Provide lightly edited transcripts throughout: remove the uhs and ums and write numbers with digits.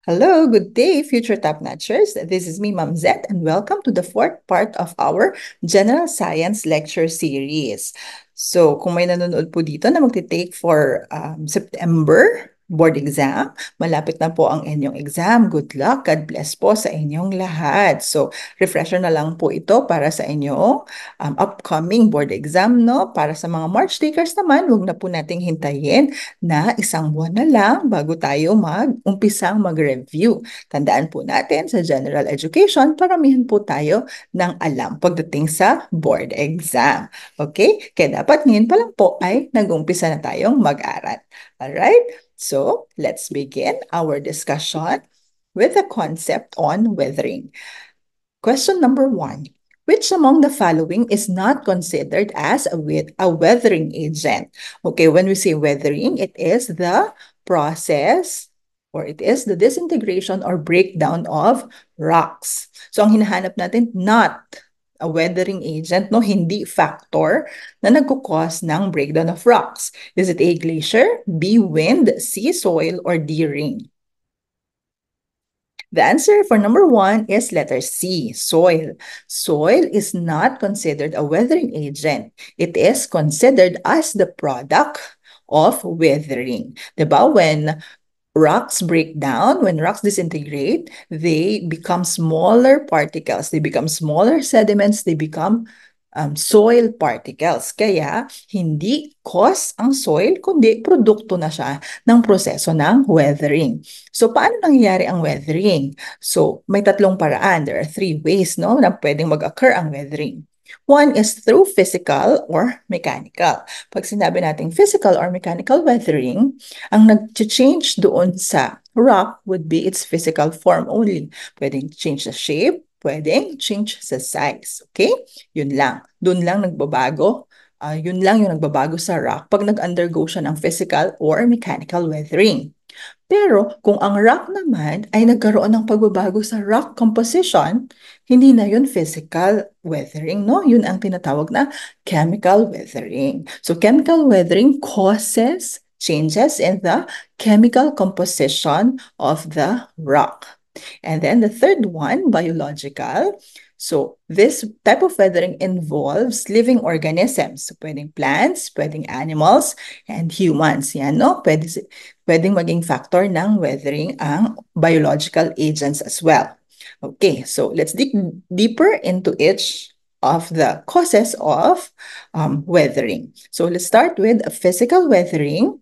Hello, good day, future top notchers. This is me, Ma'am Zet, and welcome to the fourth part of our General Science Lecture Series. So, kung may nanonood po dito na magti-take for September board exam, malapit na po ang inyong exam. Good luck, God bless po sa inyong lahat. So, refresher na lang po ito para sa inyong upcoming board exam, no? Para sa mga March takers naman, huwag na po nating hintayin na isang buwan na lang bago tayo umpisang mag-review. Tandaan po natin sa general education, paramihan po tayo ng alam pagdating sa board exam. Okay? Kaya dapat ngayon pa lang po ay nag-umpisa na tayong mag-aral. Alright? So, let's begin our discussion with the concept on weathering. Question number 1. Which among the following is not considered as a weathering agent? Okay, when we say weathering, it is the process or it is the disintegration or breakdown of rocks. So, ang hinahanap natin, not a weathering agent, no, hindi factor na nagkukos ng breakdown of rocks. Is it A, glacier, B, wind, C, soil, or D, rain? The answer for number 1 is letter C, soil. Soil is not considered a weathering agent. It is considered as the product of weathering. Diba? When rocks break down, when rocks disintegrate, they become smaller particles. They become smaller sediments. They become soil particles. Kaya, hindi cause ang soil, kundi produkto na siya ng proseso ng weathering. So, paano nangyayari ang weathering? So, may tatlong paraan. There are 3 ways, no, na pwedeng mag-occur ang weathering. One is through physical or mechanical. Pag sinabi natin physical or mechanical weathering, ang nag-change doon sa rock would be its physical form only. Pwedeng change the shape, pwedeng change sa size. Okay? Yun lang. Doon lang nagbabago. Yun lang yung nagbabago sa rock pag nag-undergo siya ng physical or mechanical weathering. Pero kung ang rock naman ay nagkaroon ng pagbabago sa rock composition, hindi na yun physical weathering, no? Yun ang tinatawag na chemical weathering. So chemical weathering causes changes in the chemical composition of the rock. And then the third one, biological. So this type of weathering involves living organisms. So pwedeng plants, pwedeng animals, and humans. Yan, no? Pwedeng maging factor ng weathering ang biological agents as well. Okay, so let's dig deeper into each of the causes of weathering. So let's start with physical weathering.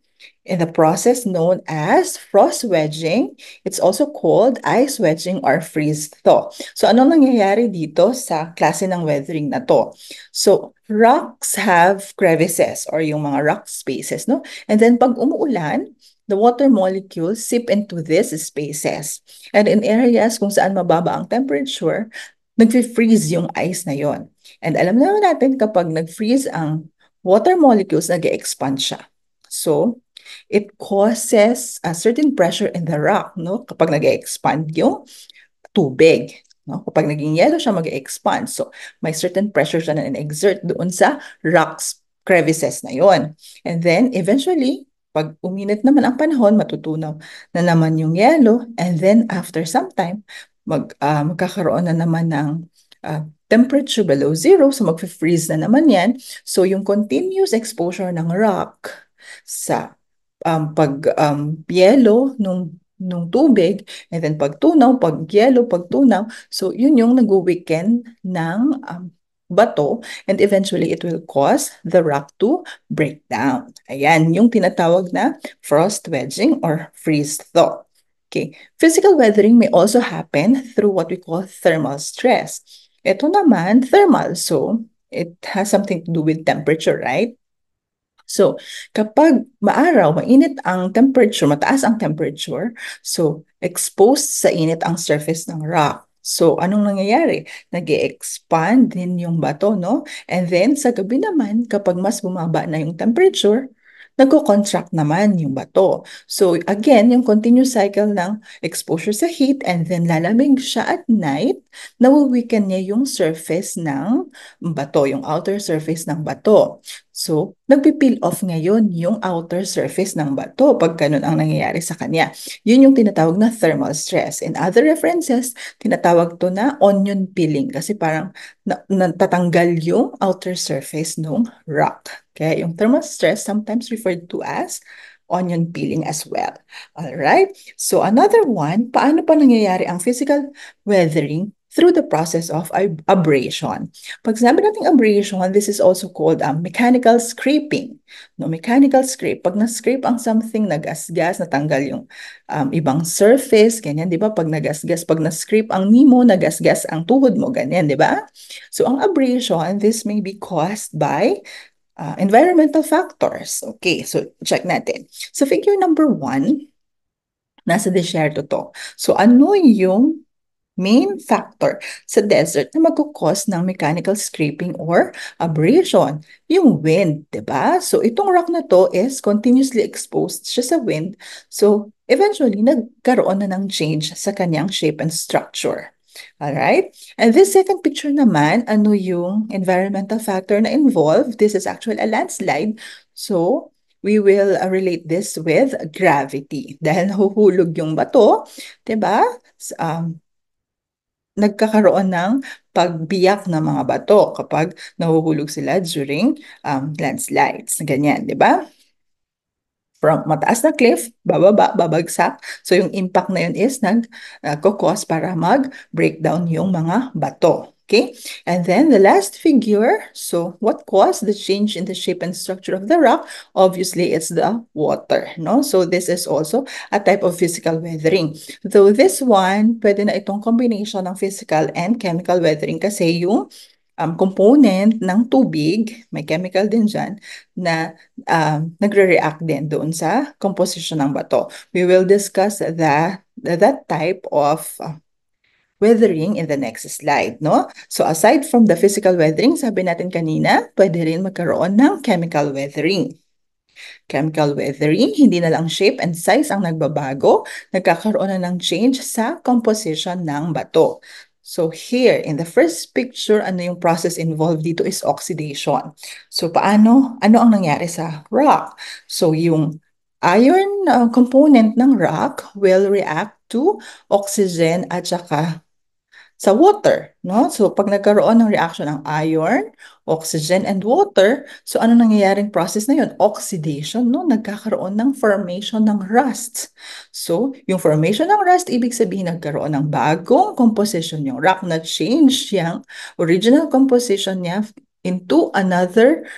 In the process known as frost wedging, it's also called ice wedging or freeze thaw. So anong nangyayari dito sa klase ng weathering na to? So rocks have crevices or yung mga rock spaces, no? And then pag umuulan, the water molecules seep into these spaces. And in areas kung saan mababa ang temperature, nag-freeze yung ice na yon. And alam naman natin kapag nag-freeze ang water molecules, nag-expand siya. So, it causes a certain pressure in the rock, no? Kapag nag-expand yung tubig, no? Kapag naging yellow siya, mag-expand. So, may certain pressure siya na in-exert doon sa rocks crevices na yon. And then, eventually, pag uminit naman ang panahon, matutunaw na naman yung yellow. And then, after some time, magkakaroon na naman ng temperature below zero. So, mag-freeze na naman yan. So, yung continuous exposure ng rock sa yellow nung tubig, and then pagtunaw, pag yellow, pagtunaw, so yun yung nag-weaken ng bato, and eventually it will cause the rock to break down. Ayan, yung tinatawag na frost wedging or freeze thaw. Okay, physical weathering may also happen through what we call thermal stress. Ito naman, thermal, so it has something to do with temperature, right? So, kapag maaraw, mainit ang temperature, mataas ang temperature, so exposed sa init ang surface ng rock. So, anong nangyayari? Nag-expand din yung bato, no? And then, sa gabi naman, kapag mas bumaba na yung temperature, nagko-contract naman yung bato. So again, yung continuous cycle ng exposure sa heat and then lalamig siya at night, nawi-weaken niya yung surface ng bato, yung outer surface ng bato. So, nagpi-peel off ngayon yung outer surface ng bato pag ganun ang nangyayari sa kanya. Yun yung tinatawag na thermal stress. In other references, tinatawag to na onion peeling kasi parang natatanggal yung outer surface ng rock. Kaya yung thermal stress sometimes referred to as onion peeling as well. All right? So another one, paano pa nangyayari ang physical weathering through the process of abrasion. Pag sinabi natin abrasion, this is also called mechanical scraping. No, mechanical scrape. Pag na-scrape ang something, nagasgas, natanggal yung ibang surface, ganyan, di ba? Pag nagasgas, pag na-scrape ang knee mo, nagasgas ang tuhod mo, ganyan, di ba? So ang abrasion, this may be caused by environmental factors. Okay, so check natin. So figure number 1, nasa desierto to. So ano yung main factor sa desert na magkukos ng mechanical scraping or abrasion? Yung wind, di ba? So itong rock na to is continuously exposed siya sa wind. So eventually, nagkaroon na ng change sa kanyang shape and structure. Alright? And this second picture naman, ano yung environmental factor na involved? This is actually a landslide. So, we will relate this with gravity. Dahil nahuhulog yung bato, 'di ba? Nagkakaroon ng pagbiyak ng mga bato kapag nahuhulog sila during landslides. Ganyan, 'di ba? From mataas na cliff, bababa, babagsak. So yung impact na yun is nag-cause para mag-breakdown yung mga bato. Okay? And then the last figure, so what caused the change in the shape and structure of the rock? Obviously, it's the water, no? So this is also a type of physical weathering. Though this one, pwede na itong combination ng physical and chemical weathering kasi yung component ng tubig, may chemical din dyan, na nagre-react din doon sa composition ng bato. We will discuss that type of weathering in the next slide, no? So aside from the physical weathering, sabi natin kanina, pwede rin magkaroon ng chemical weathering. Chemical weathering, hindi na lang shape and size ang nagbabago, nagkakaroon na ng change sa composition ng bato. So here, in the first picture, ano yung process involved dito is oxidation. So paano, ano ang nangyari sa rock? So yung iron component ng rock will react to oxygen at saka sa water, no? So pag nagkaroon ng reaction ng iron, oxygen, and water, so ano nangyayaring process na yun? Oxidation, no? Nagkakaroon ng formation ng rust. So, yung formation ng rust, ibig sabihin nagkaroon ng bagong composition yung rock na change yung original composition niya into another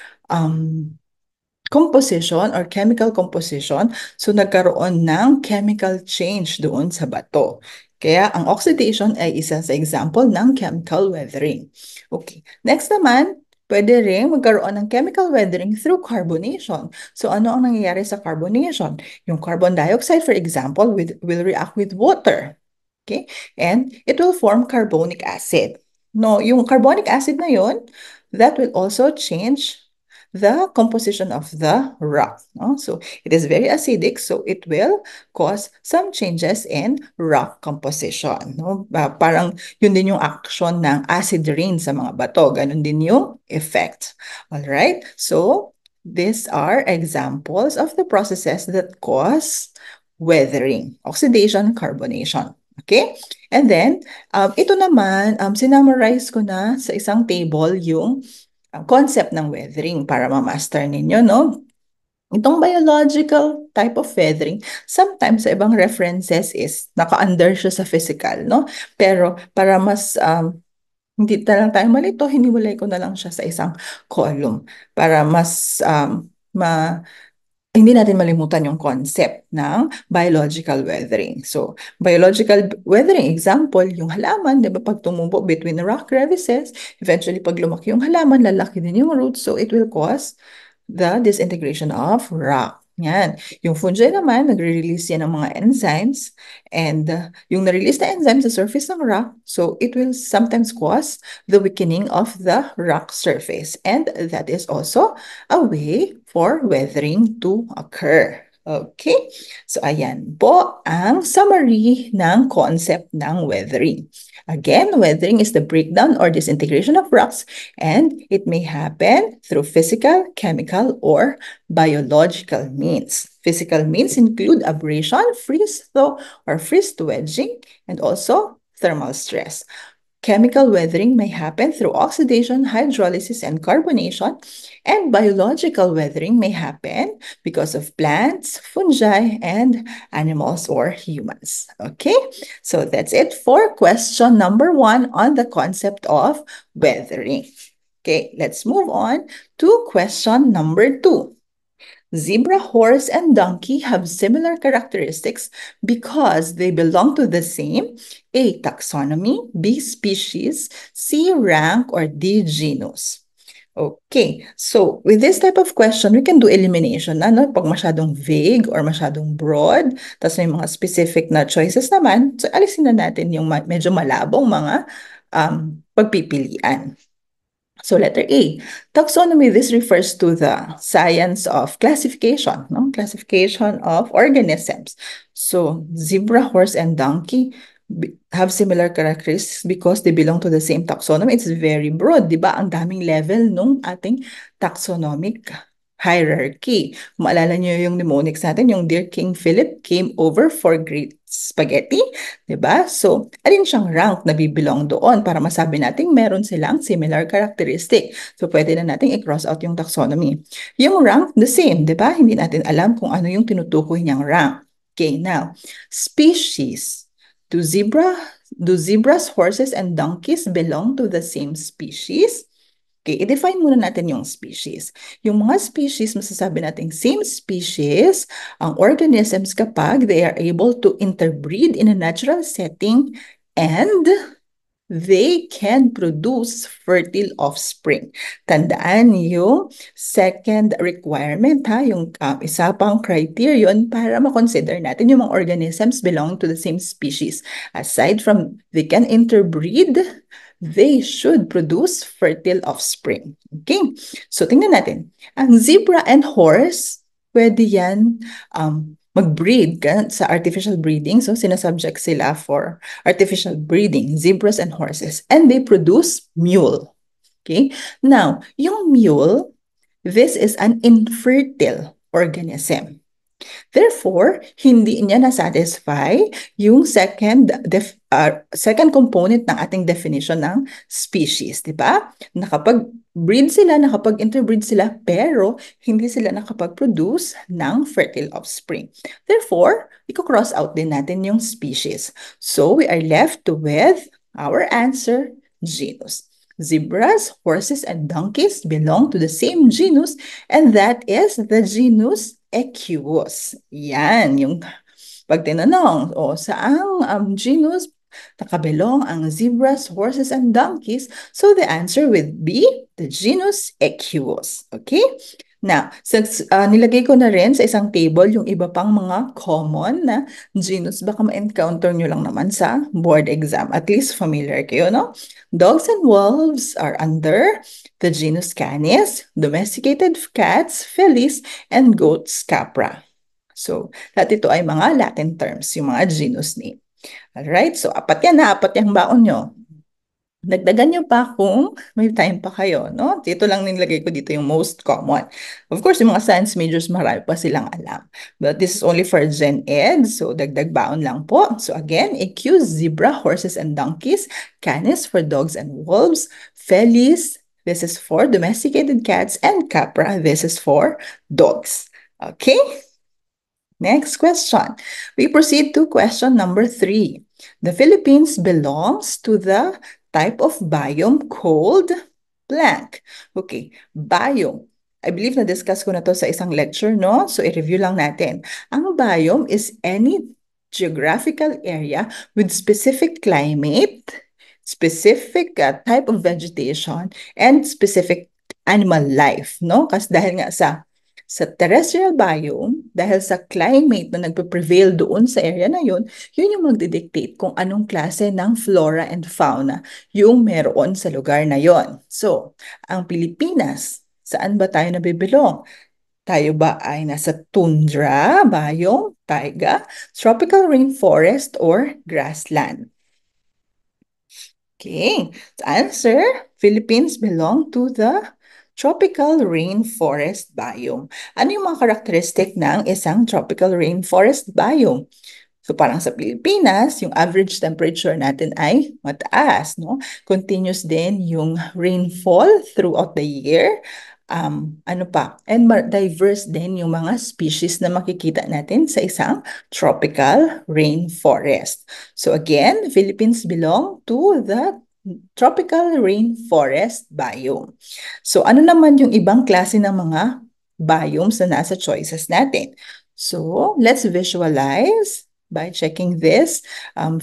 composition or chemical composition. So, nagkaroon ng chemical change doon sa bato. Kaya ang oxidation ay isa sa example ng chemical weathering. Okay. Next naman, pwede rin magkaroon ng chemical weathering through carbonation. So ano ang nangyayari sa carbonation? Yung carbon dioxide, for example, will react with water. Okay? And it will form carbonic acid. No, yung carbonic acid na yun, that will also change the composition of the rock. No? So it is very acidic, so it will cause some changes in rock composition. No? Parang yun din yung action ng acid rain sa mga bato. Ganun din yung effect. All right? So these are examples of the processes that cause weathering, oxidation, carbonation. Okay? And then, ito naman, sinummarize ko na sa isang table yung concept ng weathering para ma-master ninyo, no? Itong biological type of weathering, sometimes sa ibang references is naka-under siya sa physical, no? Pero para mas hindi na lang tayo malito, hiniwalay ko na lang siya sa isang column para mas hindi natin malimutan yung concept ng biological weathering. So, biological weathering, example, yung halaman, di ba, pag tumubo between the rock crevices, eventually pag lumaki yung halaman, lalaki din yung roots, so it will cause the disintegration of rock. Yan. Yung fungi naman, nagre-release yan ng mga enzymes and yung na-release na enzymes sa surface ng rock, so it will sometimes cause the weakening of the rock surface. And that is also a way for weathering to occur. Okay? So ayan po ang summary ng concept ng weathering. Again, weathering is the breakdown or disintegration of rocks, and it may happen through physical, chemical, or biological means. Physical means include abrasion, freeze-thaw, or freeze-wedging, and also thermal stress. Chemical weathering may happen through oxidation, hydrolysis, and carbonation, and biological weathering may happen because of plants, fungi, and animals or humans. Okay, so that's it for question number 1 on the concept of weathering. Okay, let's move on to question number 2. Zebra, horse, and donkey have similar characteristics because they belong to the same A. Taxonomy, B. Species, C. Rank, or D. Genus. Okay, so with this type of question, we can do elimination. Ano, pag masyadong vague or masyadong broad, tapos may mga specific na choices naman, so alisin na natin yung medyo malabong mga pagpipilian. So letter A, taxonomy, this refers to the science of classification, no? Classification of organisms. So zebra, horse, and donkey have similar characteristics because they belong to the same taxonomy. It's very broad, di ba? Ang daming level nung ating taxonomic hierarchy. Maalala niyo yung mnemonics natin, yung Dear King Philip came over for great spaghetti, di ba? So, alin siyang rank na bibilong doon para masabi natin meron silang similar characteristic. So, pwede na natin i-cross out yung taxonomy. Yung rank, the same, di ba? Hindi natin alam kung ano yung tinutukoy niyang rank. Okay, now, species. Do zebras, horses, and donkeys belong to the same species? Okay, i-define muna natin yung species. Yung mga species, masasabi natin same species, ang organisms kapag they are able to interbreed in a natural setting and they can produce fertile offspring. Tandaan yung second requirement, ha? Yung isa pang criterion para makonsider natin yung mga organisms belonging to the same species. Aside from they can interbreed, they should produce fertile offspring. Okay? So, tingnan natin. Ang zebra and horse, pwede yan mag-breed sa artificial breeding. So, sinasubject sila for artificial breeding, zebras and horses. And they produce mule. Okay? Now, yung mule, this is an infertile organism. Therefore, hindi niya na-satisfy yung second component ng ating definition ng species, di ba? Nakapag-breed sila, nakapag-interbreed sila, pero hindi sila nakapag-produce ng fertile offspring. Therefore, i-cross out din natin yung species. So, we are left with our answer, genus. Zebras, horses, and donkeys belong to the same genus, and that is the genus Equus. Yan, yung pag tinanong, saang genus nakabelong ang zebras, horses, and donkeys? So the answer would be the genus Equus. Okay? Now, since nilagay ko na rin sa isang table yung iba pang mga common na genus, baka ma-encounter nyo lang naman sa board exam. At least familiar kayo, no? Dogs and wolves are under the genus Canis, domesticated cats, felis, and goats, Capra. So, lahat ito ay mga Latin terms, yung mga genus name. Alright, so apat yan na, apat yung baon nyo. Dagdagan nyo pa kung may time pa kayo, no? Dito lang nilagay ko dito yung most common. Of course, yung mga science majors, marami pa silang alam. But this is only for Gen Ed, so dagdag baon lang po. So again, EQ, zebra, horses, and donkeys. Canis for dogs and wolves. Felis, this is for domesticated cats. And Capra, this is for dogs. Okay? Next question. We proceed to question number 3. The Philippines belongs to the type of biome called blank. Okay, biome. I believe na-discuss ko na to sa isang lecture, no? So, i-review lang natin. Ang biome is any geographical area with specific climate, specific type of vegetation, and specific animal life, no? Kasi dahil nga sa Sa terrestrial biome, dahil sa climate na nagpe-prevail doon sa area na yun yung magdidictate kung anong klase ng flora and fauna yung meron sa lugar na yon. So, ang Pilipinas, saan ba tayo nabibilong? Tayo ba ay nasa tundra, biome, taiga, tropical rainforest, or grassland? Okay, the answer, Philippines belong to the tropical rainforest biome. Ano yung mga karakteristik ng isang tropical rainforest biome? So parang sa Pilipinas, yung average temperature natin ay mataas, no? Continuous din yung rainfall throughout the year. Ano pa? And diverse din yung mga species na makikita natin sa isang tropical rainforest. So again, Philippines belong to the tropical rainforest biome. So ano naman yung ibang klase ng mga biomes na nasa choices natin? So let's visualize by checking this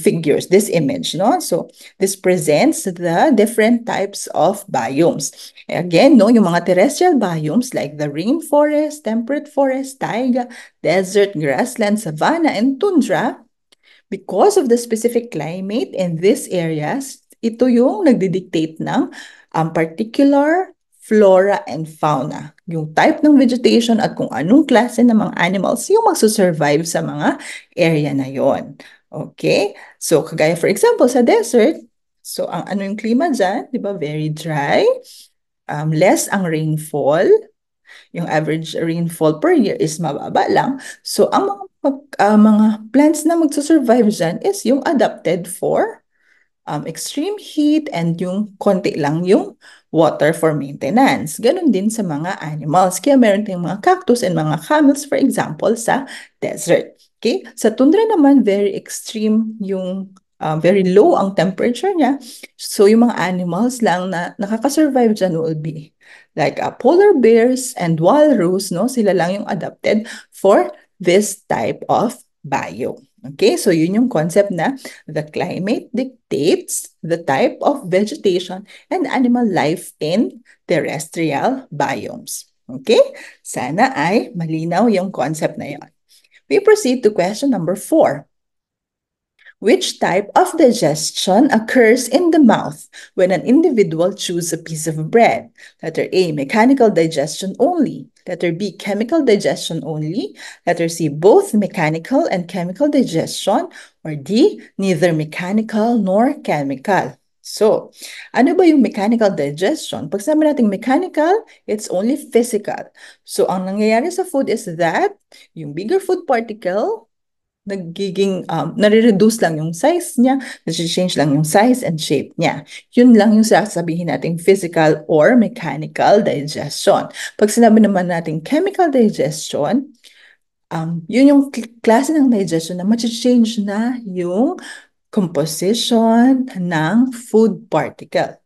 figures, this image, no? So this presents the different types of biomes. Again, no, yung mga terrestrial biomes like the rainforest, temperate forest, taiga, desert, grassland, savanna, and tundra, because of the specific climate in these areas, ito yung nagdidictate ng particular flora and fauna. Yung type ng vegetation at kung anong klase ng mga animals yung magsusurvive sa mga area na yon. Okay? So, kagaya for example, sa desert, so ang ano yung klima dyan, di ba? Very dry, less ang rainfall, yung average rainfall per year is mababa lang. So, ang mga plants na magsusurvive dyan is yung adapted for extreme heat and yung konti lang yung water for maintenance. Ganon din sa mga animals. Kaya meron tayong mga cactus and mga camels, for example, sa desert. Okay? Sa tundra naman, very extreme yung very low ang temperature niya. So, yung mga animals lang na nakakasurvive dyan will be like polar bears and walrus, no? Sila lang yung adapted for this type of biome. Okay, so yun yung concept na the climate dictates the type of vegetation and animal life in terrestrial biomes. Okay, sana ay malinaw yung concept na yun. We proceed to question number 4. Which type of digestion occurs in the mouth when an individual chews a piece of bread? Letter A, mechanical digestion only. Letter B, chemical digestion only. Letter C, both mechanical and chemical digestion. Or D, neither mechanical nor chemical. So, ano ba yung mechanical digestion? Pag sabi natin mechanical, it's only physical. So, ang nangyayari sa food is that yung bigger food particle nagiging, nare-reduce lang yung size niya, nag-change lang yung size and shape niya. Yun lang yung sasabihin nating physical or mechanical digestion. Pag sinabi naman nating chemical digestion, yun yung klase ng digestion na mag-change na yung composition ng food particle.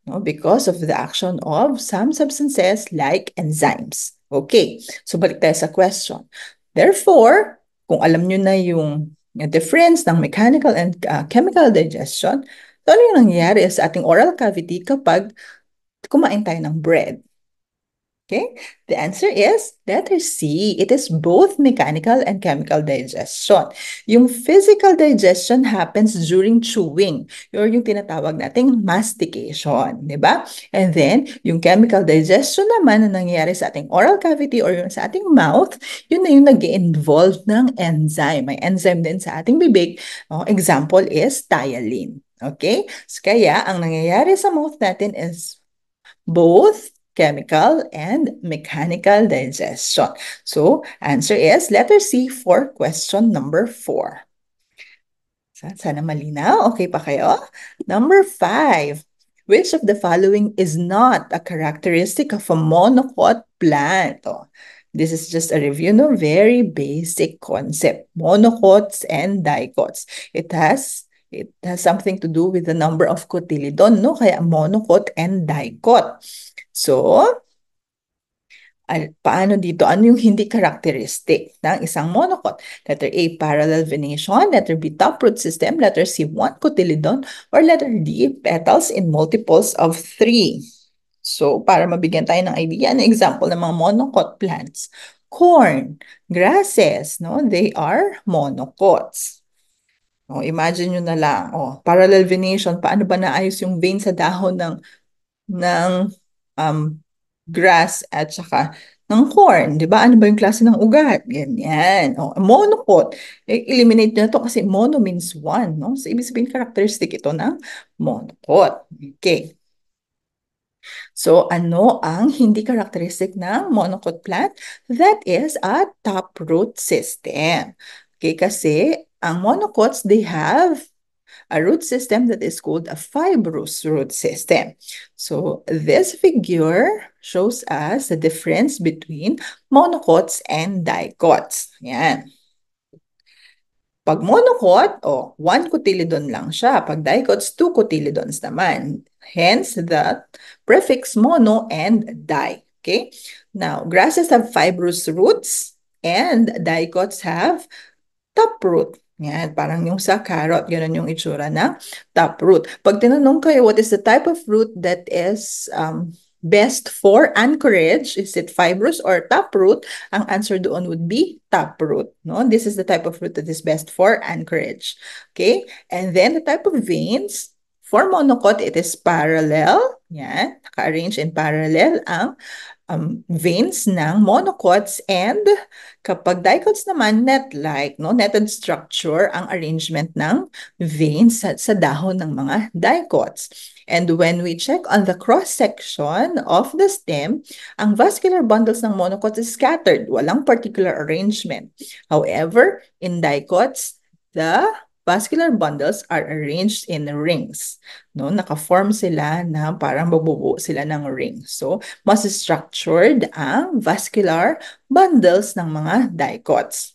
No, because of the action of some substances like enzymes. Okay, so balik tayo sa question. Therefore, kung alam nyo na yung difference ng mechanical and chemical digestion, so ano yung nangyayari sa ating oral cavity kapag kumain tayo ng bread? Okay, the answer is letter C. It is both mechanical and chemical digestion. Yung physical digestion happens during chewing, or yung tinatawag nating mastication, di ba? And then, yung chemical digestion naman na nangyayari sa ating oral cavity or yung sa ating mouth, yun na yung nag-involve ng enzyme. May enzyme din sa ating bibig. Example is thiolin. Okay? So, kaya, ang nangyayari sa mouth natin is both chemical and mechanical digestion. So, answer is letter C for question number 4. Sana malinaw. Okay pa kayo? Number 5. Which of the following is not a characteristic of a monocot plant? This is just a review, no? Very basic concept. Monocots and dicots. It has something to do with the number of cotyledon, no? Kaya monocot and dicot. So, paano dito? Ano yung hindi characteristic ng isang monocot? Letter A, parallel venation. Letter B, taproot system. Letter C, one cotyledon. Or letter D, petals in multiples of 3. So, para mabigyan tayo ng idea, an example ng mga monocot plants. Corn, grasses, no? They are monocots. Oh, imagine nyo na lang, parallel venation, paano ba naayos yung vein sa dahon ng um, grass at saka ng corn, di ba? Ano ba yung klase ng ugat? Ganyan. Monocot. Eliminate nyo na to kasi mono means one, no? So, ibig sabihin characteristic ito ng monocot. Okay. So, ano ang hindi characteristic ng monocot plant? That is a taproot system. Okay, kasi ang monocots, they have a root system that is called a fibrous root system. So this figure shows us the difference between monocots and dicots. Yan. Pag monocot, one cotyledon lang siya. Pag dicots, two cotyledons naman. Hence, the prefix mono and di. Okay? Now, grasses have fibrous roots and dicots have taproot. Yan, parang yung sa carrot, ganun yung itsura na taproot. Pag tinanong kayo, what is the type of root that is best for anchorage? Is it fibrous or taproot? Ang answer doon would be taproot. No? This is the type of root that is best for anchorage. Okay? And then the type of veins, for monocot, it is parallel. Yan, naka-arrange in parallel ang veins ng monocots, and kapag dicots naman, net-like, no? Netted structure ang arrangement ng veins sa dahon ng mga dicots. And when we check on the cross-section of the stem, ang vascular bundles ng monocots is scattered, walang particular arrangement. However, in dicots, the vascular bundles are arranged in rings. No, naka-form sila na parang mabubuo sila ng ring. So, mas structured ang vascular bundles ng mga dicots.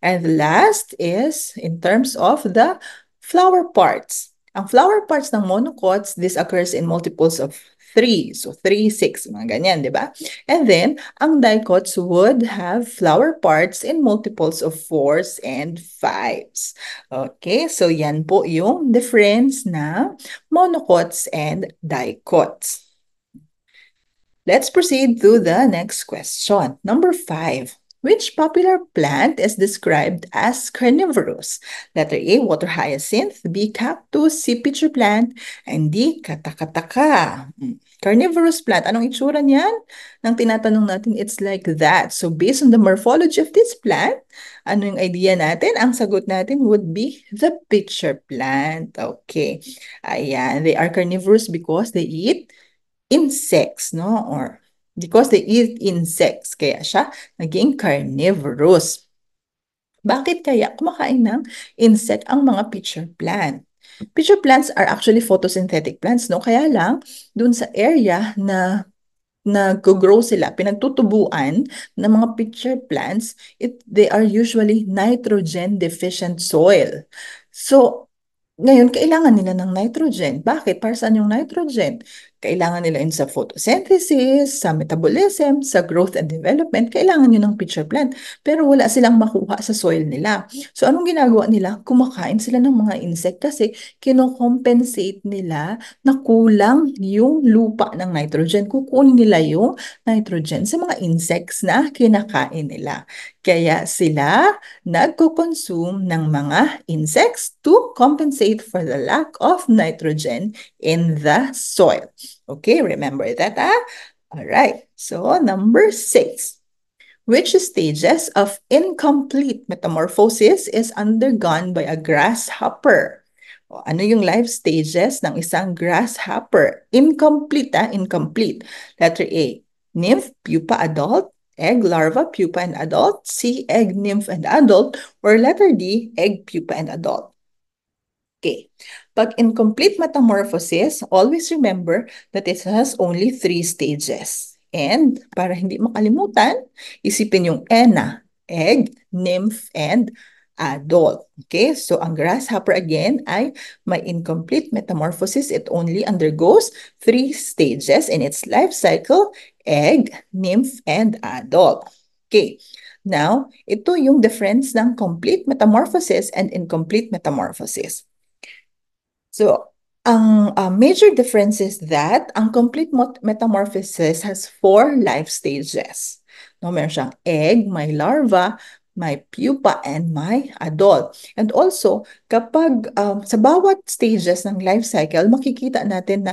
And the last is in terms of the flower parts. Ang flower parts ng monocots, this occurs in multiples of 3. So, 3, 6, mga ganyan, di ba? And then, ang dicots would have flower parts in multiples of 4s and 5s. Okay, so yan po yung difference na monocots and dicots. Let's proceed to the next question. Number 5. Which popular plant is described as carnivorous? Letter A, water hyacinth, B, cactus, C, pitcher plant, and D, katakataka. Carnivorous plant. Anong itsura niyan? Nang tinatanong natin, it's like that. So based on the morphology of this plant, ano yung idea natin? Ang sagot natin would be the pitcher plant. Okay. Ayan, they are carnivorous because they eat insects, no? Or because they eat insects, kaya siya naging carnivorous. Bakit kaya kumakain ng insect ang mga pitcher plant? Pitcher plants are actually photosynthetic plants, no? Kaya lang, dun sa area na nag-grow sila, pinagtutubuan ng mga pitcher plants, they are usually nitrogen deficient soil. So, ngayon, kailangan nila ng nitrogen. Bakit? Para saan yung nitrogen? Kailangan nila yun sa photosynthesis, sa metabolism, sa growth and development. Kailangan yun ng pitcher plant. Pero wala silang makuha sa soil nila. So, anong ginagawa nila? Kumakain sila ng mga insect kasi kinocompensate nila na kulang yung lupa ng nitrogen. Kukunin nila yung nitrogen sa mga insects na kinakain nila. Kaya sila nagko-consume ng mga insects to compensate for the lack of nitrogen in the soil. Okay, remember that, All right, so number 6. Which stages of incomplete metamorphosis is undergone by a grasshopper? Ano yung life stages ng isang grasshopper? Incomplete, incomplete. Letter A, nymph, pupa, adult. Egg, larva, pupa, and adult. C, egg, nymph, and adult. Or letter D, egg, pupa, and adult. Okay. Pag incomplete metamorphosis, always remember that it has only 3 stages. And para hindi makalimutan, isipin yung ENA, egg, nymph, and adult. Okay, so ang grasshopper again ay may incomplete metamorphosis. It only undergoes 3 stages in its life cycle, egg, nymph, and adult. Okay, now ito yung difference ng complete metamorphosis and incomplete metamorphosis. So, Ang major difference is that ang complete metamorphosis has four life stages. No, meron siyang egg, may larva, may pupa, and may adult. And also, kapag sa bawat stages ng life cycle, makikita natin na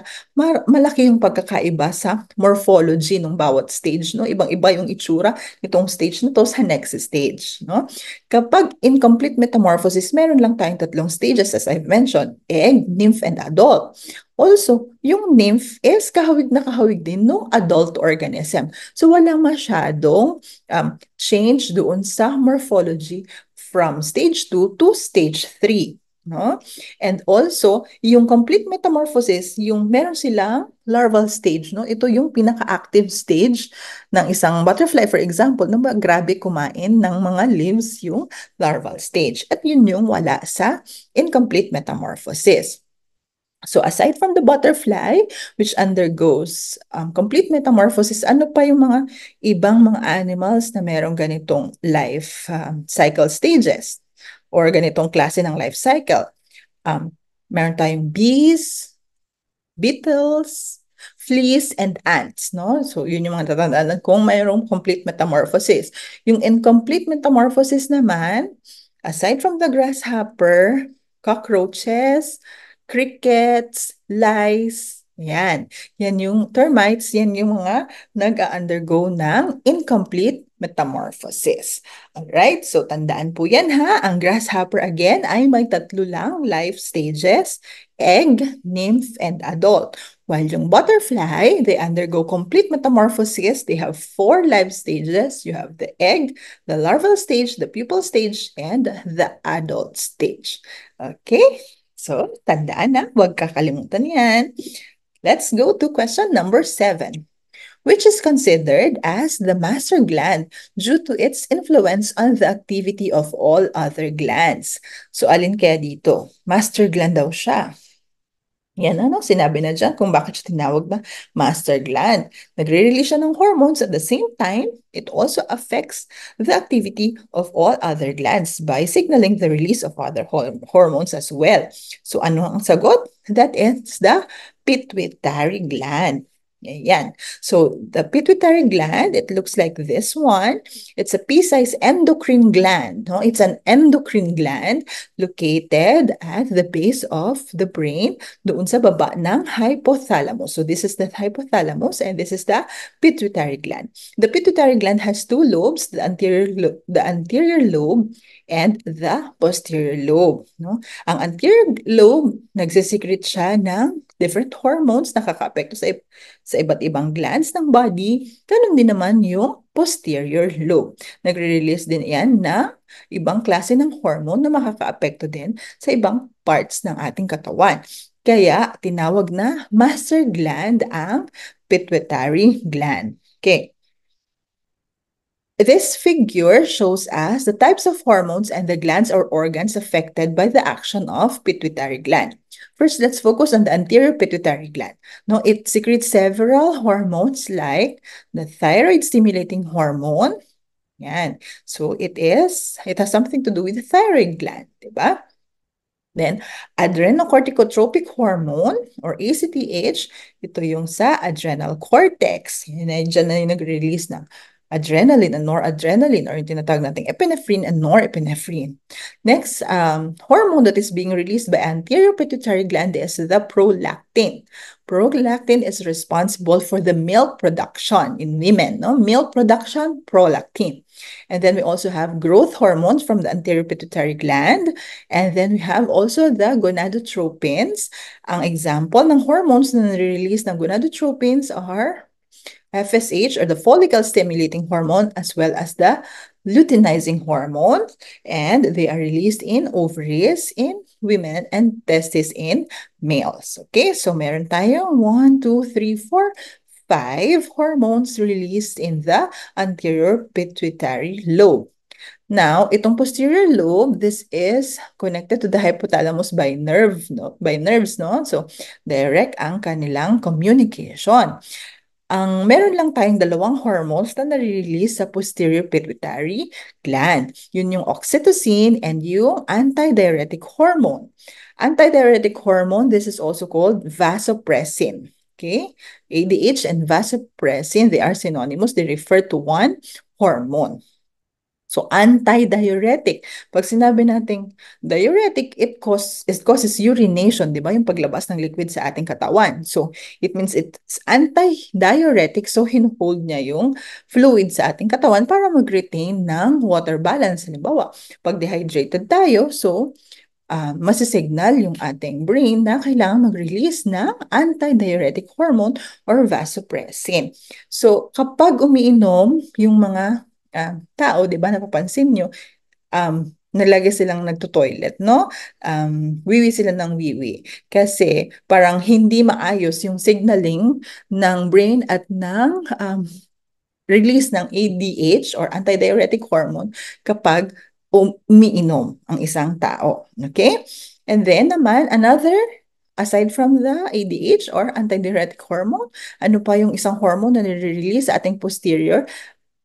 malaki yung pagkakaiba sa morphology ng bawat stage. No? Ibang-iba yung itsura nitong stage na to sa next stage. No? Kapag incomplete metamorphosis, meron lang tayong tatlong stages as I've mentioned, egg, nymph, and adult. Also, yung nymph is kahawig na kahawig din ng adult organism. So walang masyadong change doon sa morphology from stage 2 to stage 3. No? And also, yung complete metamorphosis, yung meron silang larval stage, no? Ito yung pinaka-active stage ng isang butterfly, for example, na grabe kumain ng mga leaves yung larval stage. At yun yung wala sa incomplete metamorphosis. So aside from the butterfly, which undergoes complete metamorphosis, ano pa yung mga ibang mga animals na merong ganitong life cycle stages or ganitong klase ng life cycle? Meron tayong bees, beetles, fleas, and ants, no? So, yun yung mga tatandaan kung mayroong complete metamorphosis. Yung incomplete metamorphosis naman, aside from the grasshopper, cockroaches, crickets, lice, yan. Yan yung termites, yan yung mga nag-undergo ng incomplete metamorphosis. Alright, so tandaan po yan ha. Ang grasshopper again ay may tatlo lang life stages: egg, nymph, and adult. While yung butterfly, they undergo complete metamorphosis. They have four life stages. You have the egg, the larval stage, the pupal stage, and the adult stage. Okay? So, tandaan na, huwag kakalimutan yan. Let's go to question number 7. Which is considered as the master gland due to its influence on the activity of all other glands. So, alin kaya dito? Master gland daw siya. Yan ano, sinabi na dyan kung bakit siya tinawag na master gland. Nagre-release siya ng hormones at the same time, it also affects the activity of all other glands by signaling the release of other hormones as well. So ano ang sagot? That is the pituitary gland. Yan. So the pituitary gland, it looks like this one. It's a pea-sized endocrine gland. No? It's an endocrine gland located at the base of the brain, doon sa baba ng hypothalamus. So this is the hypothalamus and this is the pituitary gland. The pituitary gland has two lobes, the anterior lobe and the posterior lobe. No? Ang anterior lobe, nagsisecrete siya ng different hormones na nakaka-apekto sa iba't ibang glands ng body. Ganun din naman yung posterior lobe. Nagre-release din yan na ibang klase ng hormone na makaka-apekto din sa ibang parts ng ating katawan. Kaya tinawag na master gland ang pituitary gland. Okay. This figure shows us the types of hormones and the glands or organs affected by the action of pituitary gland. First, let's focus on the anterior pituitary gland. Now, it secretes several hormones like the thyroid-stimulating hormone. Yan. So, it has something to do with the thyroid gland, diba? Then, adrenocorticotropic hormone or ACTH, ito yung sa adrenal cortex. Diyan na yung nag-release ng adrenaline and noradrenaline or yung tinatawag nating epinephrine and norepinephrine. Next, hormone that is being released by anterior pituitary gland is the prolactin. Prolactin is responsible for the milk production in women. No? Milk production, prolactin. And then we also have growth hormones from the anterior pituitary gland. And then we have also the gonadotropins. Ang example ng hormones na nare-release ng gonadotropins are FSH or the follicle stimulating hormone as well as the luteinizing hormone, and they are released in ovaries in women and testes in males. Okay, so meron tayong 1, 2, 3, 4, 5 hormones released in the anterior pituitary lobe. Now, itong posterior lobe, this is connected to the hypothalamus by nerves, no? So, direct ang kanilang communication. Ang meron lang tayong dalawang hormones na nare-release sa posterior pituitary gland. Yun yung oxytocin and yung antidiuretic hormone. Antidiuretic hormone, this is also called vasopressin. Okay? ADH and vasopressin, they are synonymous. They refer to one hormone. So, antidiuretic. Pag sinabi nating diuretic, it causes urination, di ba? Yung paglabas ng liquid sa ating katawan. So, it means it's antidiuretic. So, hinuhold niya yung fluid sa ating katawan para mag-retain ng water balance. Halimbawa, pag dehydrated tayo, so, masisignal yung ating brain na kailangan mag-release ng antidiuretic hormone or vasopressin. So, kapag umiinom yung mga tao, di ba, napapansin nyo, nalagi silang nagto-toilet, no? Wiwi sila ng wiwi. Kasi parang hindi maayos yung signaling ng brain at ng release ng ADH or antidiuretic hormone kapag umiinom ang isang tao. Okay? And then naman, aside from the ADH or antidiuretic hormone, ano pa yung isang hormone na nire-release sa ating posterior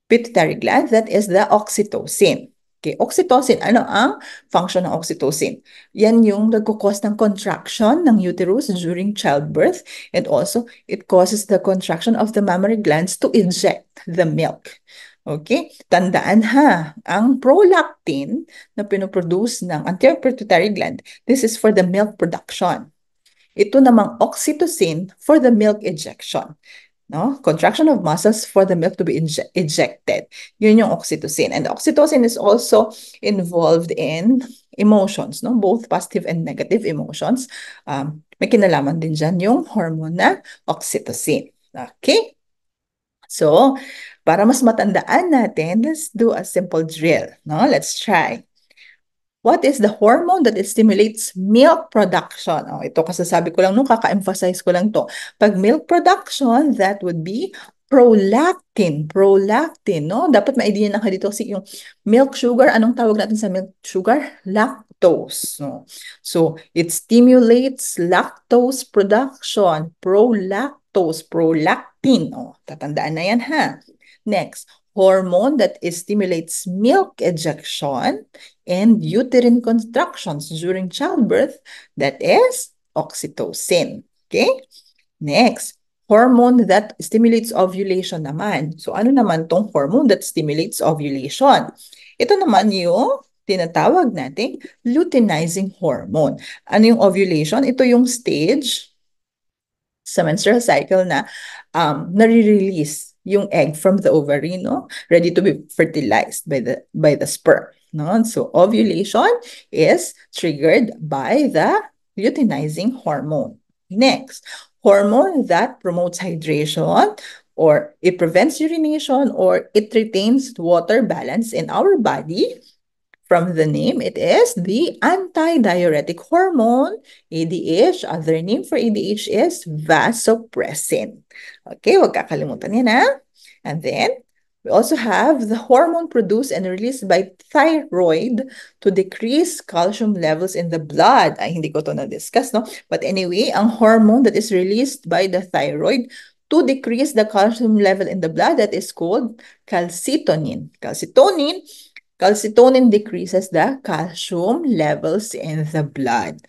pituitary gland? That is the oxytocin. Okay, oxytocin, ano ang function ng oxytocin? Yan yung nagkukos ng contraction ng uterus during childbirth, and also it causes the contraction of the mammary glands to inject the milk. Okay? Tandaan ha, ang prolactin na pinoproduce ng anterior pituitary gland, this is for the milk production. Ito namang oxytocin for the milk ejection. No? Contraction of muscles for the milk to be ejected. Yun yung oxytocin. And oxytocin is also involved in emotions, no? Both positive and negative emotions. May kinalaman din dyan yung hormone na oxytocin. Okay? So, para mas matandaan natin, let's do a simple drill. No? Let's try. What is the hormone that stimulates milk production? Oh, ito kasasabi ko lang, no, kaka-emphasize ko lang to. Pag milk production, that would be prolactin. Prolactin, no? Dapat ma-idea na kayo dito kasi yung milk sugar, anong tawag natin sa milk sugar? Lactose. No? So, it stimulates lactose production. Prolactose, prolactin. Oh, tatandaan na yan, ha? Next, hormone that stimulates milk ejection and uterine contractions during childbirth, that is oxytocin. Okay? Next, hormone that stimulates ovulation naman. So ano naman tong hormone that stimulates ovulation? Ito naman yung tinatawag nating luteinizing hormone. Ano yung ovulation? Ito yung stage sa menstrual cycle na nare-release yung egg from the ovary, no? Ready to be fertilized by the sperm, no? So ovulation is triggered by the luteinizing hormone. Next, hormone that promotes hydration, or it prevents urination, or it retains water balance in our body. From the name, it is the antidiuretic hormone, ADH. Other name for ADH is vasopressin. Okay, huwag kakalimutan yan, ha? And then, we also have the hormone produced and released by thyroid to decrease calcium levels in the blood. Ay, hindi ko to na-discuss, no? But anyway, ang hormone that is released by the thyroid to decrease the calcium level in the blood, that is called calcitonin. Calcitonin decreases the calcium levels in the blood.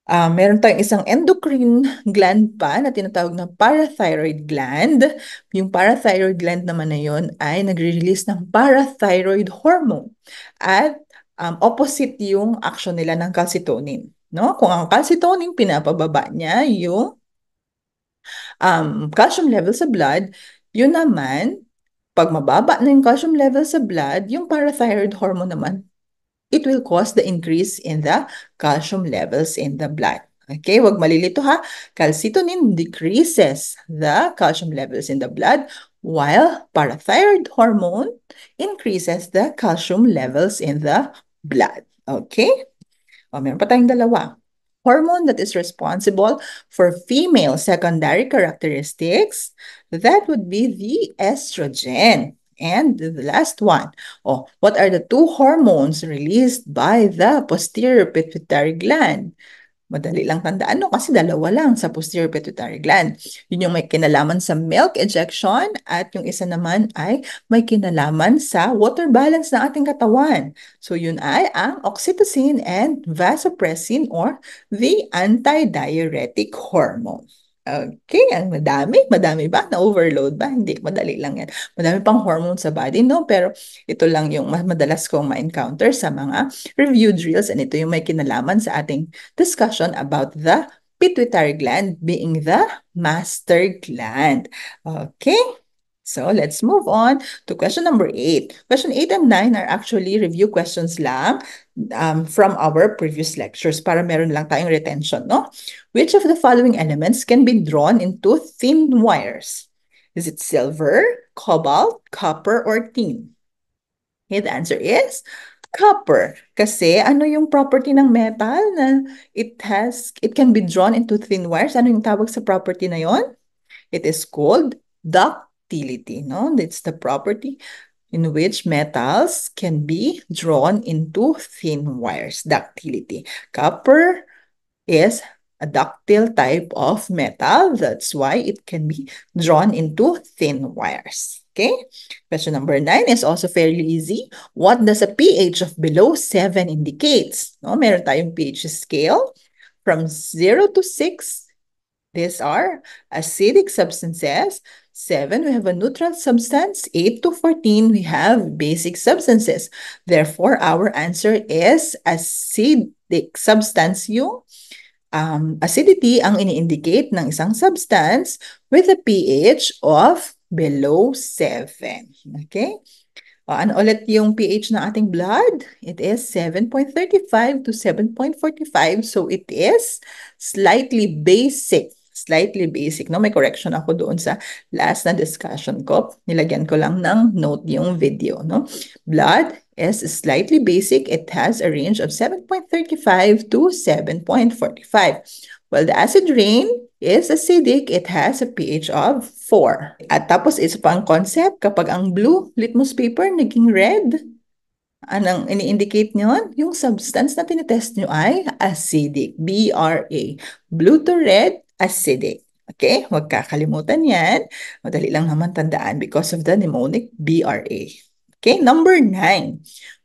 Meron tayong isang endocrine gland pa na tinatawag na parathyroid gland. Yung parathyroid gland naman na yun ay nagre-release ng parathyroid hormone. At opposite yung action nila ng calcitonin. No? Kung ang calcitonin, pinapababa niya yung calcium level sa blood, yun naman, pag mababa na yung calcium level sa blood, yung parathyroid hormone naman, it will cause the increase in the calcium levels in the blood. Okay, wag malilito ha. Calcitonin decreases the calcium levels in the blood, while parathyroid hormone increases the calcium levels in the blood. Okay? O, meron pa tayong dalawa. Hormone that is responsible for female secondary characteristics, that would be the estrogen. And the last one, what are the two hormones released by the posterior pituitary gland? Madali lang tandaan no kasi dalawa lang sa posterior pituitary gland. Yun yung may kinalaman sa milk ejection at yung isa naman ay may kinalaman sa water balance ng ating katawan. So yun ay ang oxytocin and vasopressin or the antidiuretic hormone. Okay, ang madami ba? Na-overload ba? Hindi, madali lang yan. Madami pang hormone sa body, no? Pero ito lang yung madalas kong ma-encounter sa mga review drills and ito yung may kinalaman sa ating discussion about the pituitary gland being the master gland. Okay, so let's move on to question number 8. Question 8 and 9 are actually review questions lang from our previous lectures para meron lang tayong retention, no? Which of the following elements can be drawn into thin wires? Is it silver, cobalt, copper, or tin? Okay, the answer is copper. Kasi ano yung property ng metal na it can be drawn into thin wires? Ano yung tawag sa property na yon? It is called ductility, no? It's the property in which metals can be drawn into thin wires, ductility. Copper is a ductile type of metal. That's why it can be drawn into thin wires. Okay, question number 9 is also fairly easy. What does a pH of below 7 indicates? No, meron tayong pH scale from 0 to 6. These are acidic substances. 7, we have a neutral substance. 8 to 14, we have basic substances. Therefore, our answer is acidic substance yung acidity ang ini-indicate ng isang substance with a pH of below 7. Okay? Ano ulit yung pH ng ating blood? It is 7.35 to 7.45. So it is slightly basic. Slightly basic. No? May correction ako doon sa last na discussion ko. Nilagyan ko lang ng note yung video. No? Blood is slightly basic. It has a range of 7.35 to 7.45. Well, the acid rain is acidic. It has a pH of 4. At tapos isa pang concept, kapag ang blue litmus paper naging red, anong ini-indicate nyo? Yung substance na tinitest nyo ay acidic. BRA. Blue to red, acidic. Okay? Huwag kakalimutan yan. Madali lang naman tandaan because of the mnemonic BRA. Okay, number 9.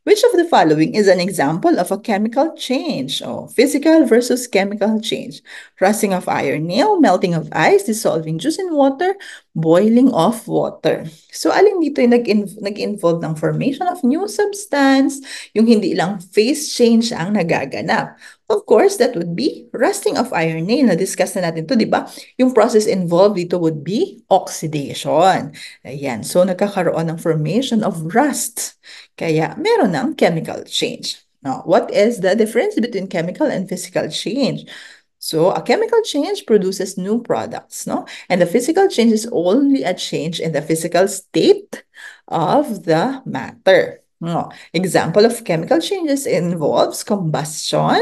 Which of the following is an example of a chemical change? Oh, physical versus chemical change. Rusting of iron nail, melting of ice, dissolving juice in water, boiling of water. So, alin dito yung nag-involve ng formation of new substance, yung hindi lang phase change ang nagaganap. Of course, that would be rusting of iron nail. Na-discuss na natin to, di ba? Yung process involved dito would be oxidation. Ayan. So, nagkakaroon ng formation of rust. Kaya, meron ng chemical change. Now, what is the difference between chemical and physical change? So, a chemical change produces new products, no? And the physical change is only a change in the physical state of the matter. No. Example of chemical changes involves combustion,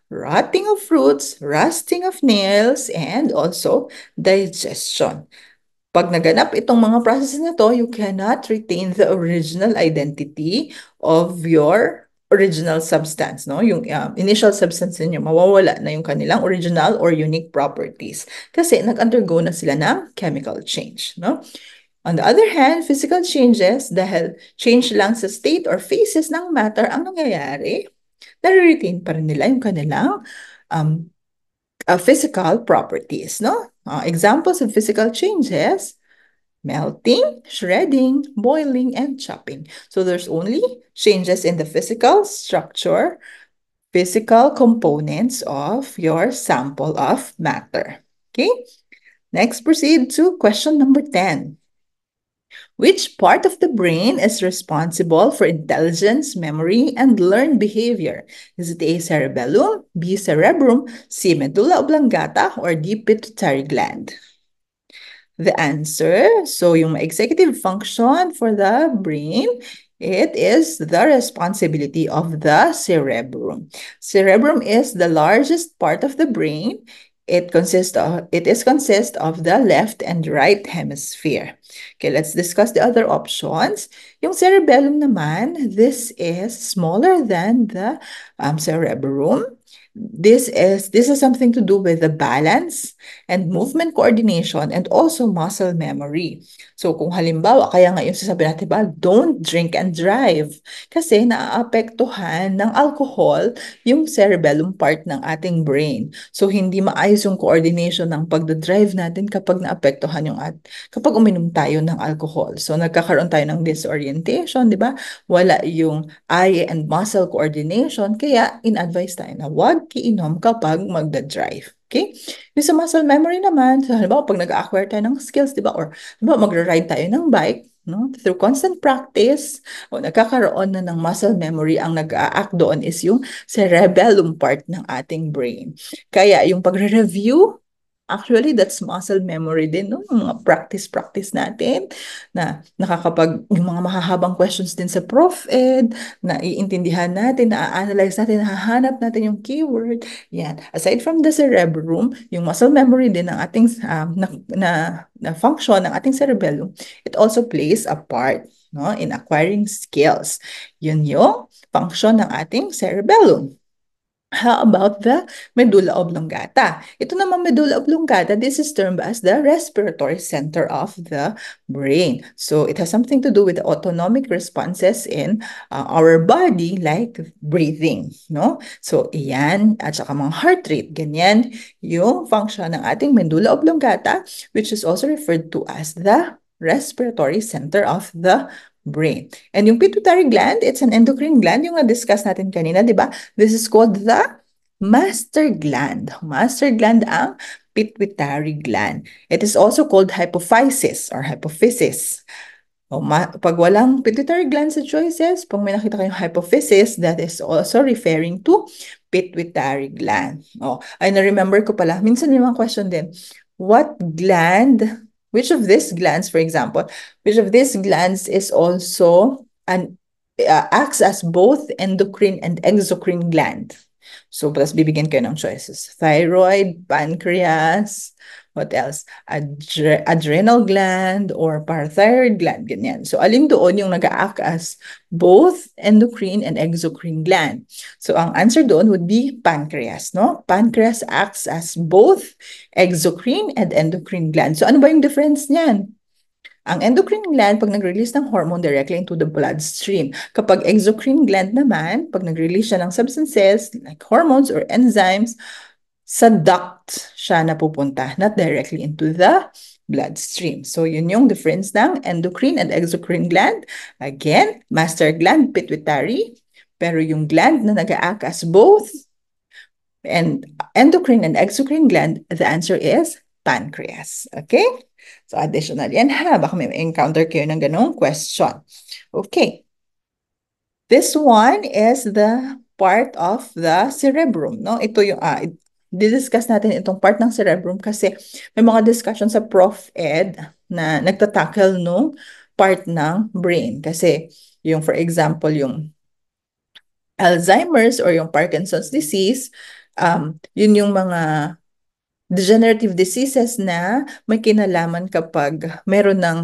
rotting of fruits, rusting of nails, and also digestion. Pag naganap itong mga processes na to, you cannot retain the original identity of your original substance, no? Yung initial substance niyo, mawawala na yung kanilang original or unique properties kasi nag-undergo na sila ng chemical change, no? On the other hand, physical changes, dahil change lang sa state or phases ng matter ang nangyayari, nare-retain pa rin nila yung kanilang physical properties, no? Examples of physical changes: melting, shredding, boiling, and chopping. So there's only changes in the physical structure, physical components of your sample of matter. Okay? Next, proceed to question number 10. Which part of the brain is responsible for intelligence, memory, and learned behavior? Is it A, cerebellum, B, cerebrum, C, medulla oblongata, or D, pituitary gland? The answer, so yung executive function for the brain, it is the responsibility of the cerebrum. Cerebrum is the largest part of the brain. It is consist of the left and right hemisphere. Okay, let's discuss the other options. Yung cerebellum naman, this is smaller than the cerebrum. This is something to do with the balance and movement coordination and also muscle memory. So kung halimbawa, kaya nga yung sasabi natin ba, don't drink and drive. Kasi naaapektuhan ng alcohol yung cerebellum part ng ating brain. So hindi maayos yung coordination ng pagdadrive natin kapag naapektuhan kapag uminom tayo ng alcohol. So nagkakaroon tayo ng disorientation, di ba? Wala yung eye and muscle coordination, kaya in-advise tayo na huwag iinom kapag magda-drive. Okay? Yung sa muscle memory naman, so halimbawa pag nag-acquire tayo ng skills, di ba? Or halimbawa magra-ride tayo ng bike, no? Through constant practice, o nagkakaroon na ng muscle memory, ang nag-a-act doon is yung cerebellum part ng ating brain. Kaya yung pagre-review, actually, that's muscle memory din, no? Yung mga practice natin na yung mga mahahabang questions din sa Prof. Ed, na iintindihan natin, na-analyze natin, nahahanap natin yung keyword. Yan. Aside from the cerebrum, yung muscle memory din ng ating na function ng ating cerebellum, it also plays a part, no, in acquiring skills. Yun yung function ng ating cerebellum. How about the medulla oblongata? Ito naman medulla oblongata, this is termed as the respiratory center of the brain. So it has something to do with the autonomic responses in our body like breathing, no? So iyan, at saka mga heart rate, ganyan yung function ng ating medulla oblongata, which is also referred to as the respiratory center of the brain. And yung pituitary gland, it's an endocrine gland, yung na-discuss natin kanina, di ba? This is called the master gland. Master gland ang pituitary gland. It is also called hypophysis or hypophysis. Pag walang pituitary gland sa choices, pag may nakita kayong hypophysis, that is also referring to pituitary gland. Ay na-remember ko pala, minsan may mga question din, which of these glands, for example, which of these glands is also acts as both endocrine and exocrine gland? So, plus bibigyan kayo ng choices. Thyroid, pancreas, what else? Adrenal gland or parathyroid gland, ganyan. So, alin doon yung nag-act as both endocrine and exocrine gland? So, ang answer doon would be pancreas, no? Pancreas acts as both exocrine and endocrine gland. So, ano ba yung difference niyan? Ang endocrine gland, pag nag-release ng hormone directly into the bloodstream. Kapag exocrine gland naman, pag nag-release siya ng substances like hormones or enzymes, sa duct siya napupunta, not directly into the bloodstream. So, yun yung difference ng endocrine and exocrine gland. Again, master gland, pituitary. Pero yung gland na nag-act as both and endocrine and exocrine gland, the answer is pancreas. Okay? So, additional yan ha. Baka may encounter kayo ng ganong question. Okay. This one is the part of the cerebrum, no? Ito yung, discuss natin itong part ng cerebrum kasi may mga discussion sa Prof. Ed na nagtatackle no part ng brain. Kasi yung, for example, yung Alzheimer's or yung Parkinson's disease, yun yung mga degenerative diseases na may kinalaman kapag meron ng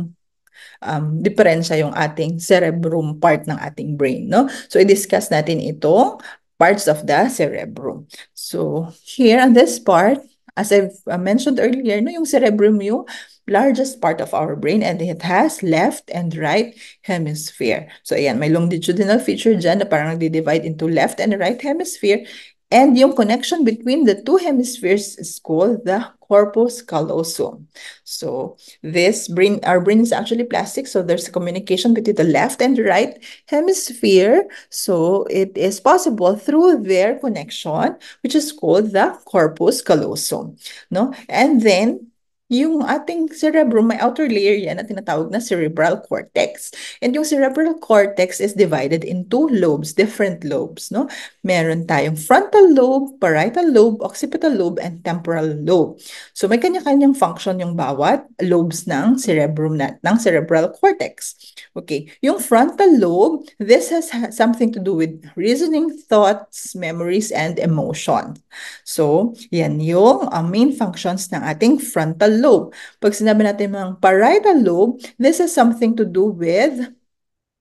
diferensya yung ating cerebrum part ng ating brain, no? So, i-discuss natin itong parts of the cerebrum. So, here on this part, as I've mentioned earlier, no, yung cerebrum yung largest part of our brain and it has left and right hemisphere. So, ayan, may longitudinal feature dyan na parang nagdi-divide into left and right hemisphere. And yung connection between the two hemispheres is called the corpus callosum. So, our brain is actually plastic, so there's a communication between the left and right hemisphere. So, it is possible through their connection, which is called the corpus callosum. No? And then, yung ating cerebrum, may outer layer yan na tinatawag na cerebral cortex. And yung cerebral cortex is divided into lobes, different lobes, no? Meron tayong frontal lobe, parietal lobe, occipital lobe, and temporal lobe. So may kanya-kanyang function yung bawat lobes ng cerebrum ng cerebral cortex. Okay, yung frontal lobe, this has something to do with reasoning, thoughts, memories, and emotion. So, yan yung main functions ng ating frontal lobe. Pag sinabi natin mga parietal lobe, this has something to do with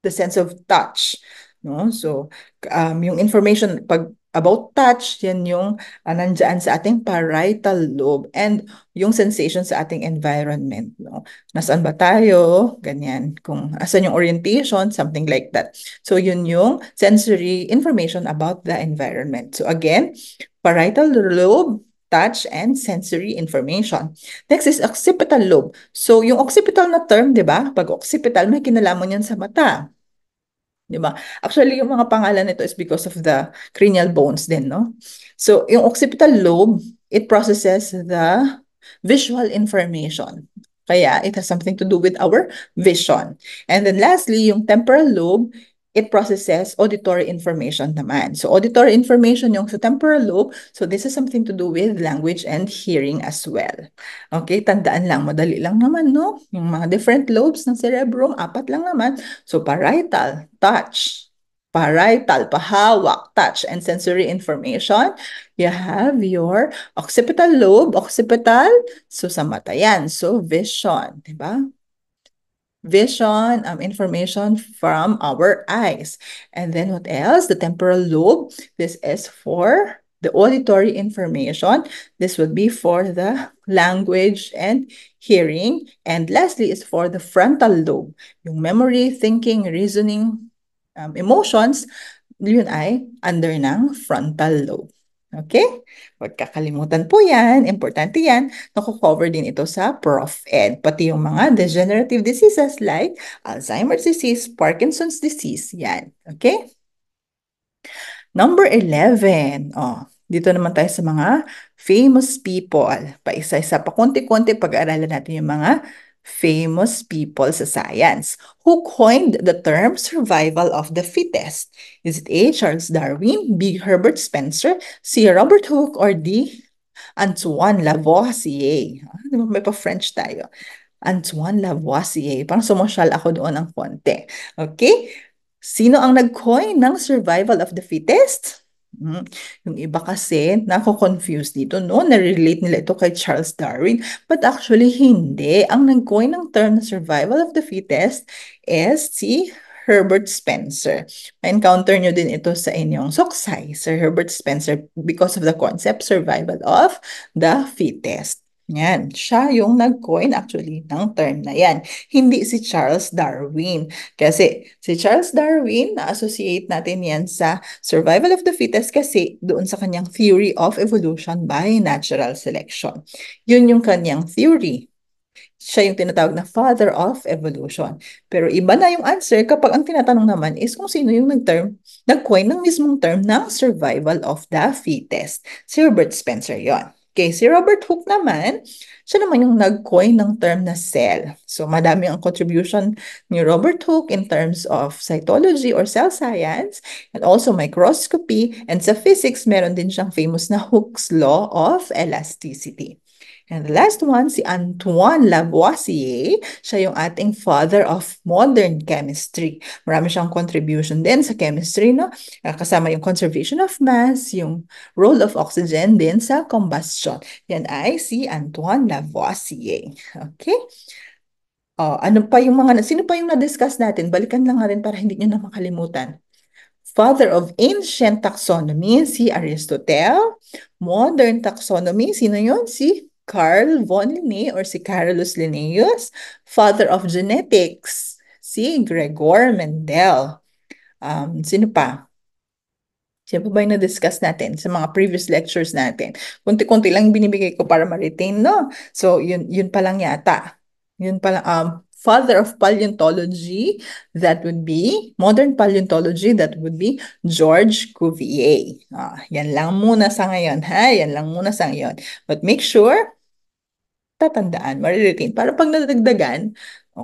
the sense of touch. No? So, yung information, pag about touch, yan yung nandyan sa ating parietal lobe and yung sensation sa ating environment, no? Nasaan ba tayo? Ganyan. Kung asan yung orientation, something like that. So yun yung sensory information about the environment. So again, parietal lobe, touch, and sensory information. Next is occipital lobe. So yung occipital na term, di ba? Pag occipital, may kinalaman yan sa mata. Di ba? Actually, yung mga pangalan nito is because of the cranial bones din, no? So, yung occipital lobe, it processes the visual information. Kaya, it has something to do with our vision. And then lastly, yung temporal lobe, it processes auditory information naman. So, auditory information yung sa temporal lobe. So, this is something to do with language and hearing as well. Okay, tandaan lang, madali lang naman, no? Yung mga different lobes ng cerebrum, apat lang naman. So, parietal, touch, parietal, pahawak, touch, and sensory information. You have your occipital lobe, occipital, so sa mata yan. So, vision, di ba? Vision, information from our eyes. And then what else? The temporal lobe. This is for the auditory information. This would be for the language and hearing. And lastly is for the frontal lobe. Yung memory, thinking, reasoning, emotions, yun ay under ng frontal lobe. Okay? Huwag kakalimutan po yan. Importante yan. Naku-cover din ito sa Prof. Ed. Pati yung mga degenerative diseases like Alzheimer's disease, Parkinson's disease. Yan. Okay? Number 11. Oh, dito naman tayo sa mga famous people. Paisa-isa pa konti-konti pag-aaralan natin yung mga famous people sa science. Who coined the term survival of the fittest? Is it A. Charles Darwin, B. Herbert Spencer, C. Robert Hooke, or D. Antoine Lavoisier? Di ba may pa-French tayo? Antoine Lavoisier. Parang sumosyal ako doon ng konti. Okay? Sino ang nag-coin ng survival of the fittest? Yung iba kasi, nako-confuse dito, no? Na-relate nila ito kay Charles Darwin. But actually, hindi. Ang nag-coin ng term na survival of the fittest is si Herbert Spencer. Ma-encounter nyo din ito sa inyong soksay, Sir Herbert Spencer, because of the concept survival of the fittest. Yan, siya yung nag-coin actually ng term na yan. Hindi si Charles Darwin. Kasi si Charles Darwin, na-associate natin yan sa survival of the fittest kasi doon sa kanyang theory of evolution by natural selection. Yun yung kanyang theory. Siya yung tinatawag na father of evolution. Pero iba na yung answer kapag ang tinatanong naman is kung sino yung nag-coin ng mismong term ng survival of the fittest. Si Herbert Spencer yon. Okay, si Robert Hooke naman, siya naman yung nag-coin ng term na cell. So, madami ang contribution ni Robert Hooke in terms of cytology or cell science and also microscopy. And sa physics, meron din siyang famous na Hooke's law of elasticity. And the last one, si Antoine Lavoisier. Siya yung ating father of modern chemistry. Marami siyang contribution din sa chemistry, no? Kasama yung conservation of mass, yung role of oxygen din sa combustion. Yan ay si Antoine Lavoisier. Okay? Sino pa yung na-discuss natin? Balikan lang natin para hindi nyo na makalimutan. Father of ancient taxonomy, si Aristotle. Modern taxonomy, sino yun? Si Carl von Linné or si Carolus Linnaeus. Father of genetics, si Gregor Mendel. Sino pa? Sino ba yung na-discuss natin sa mga previous lectures natin? Kunti-kunti lang binibigay ko para ma-retain, no? So, yun pa lang yata. Yun pa lang, father of paleontology, that would be, modern paleontology, that would be George Cuvier. Yan lang muna sa ngayon, ha? Yan lang muna sa ngayon. But make sure, tatandaan, mariretain. Para pag nadagdagan,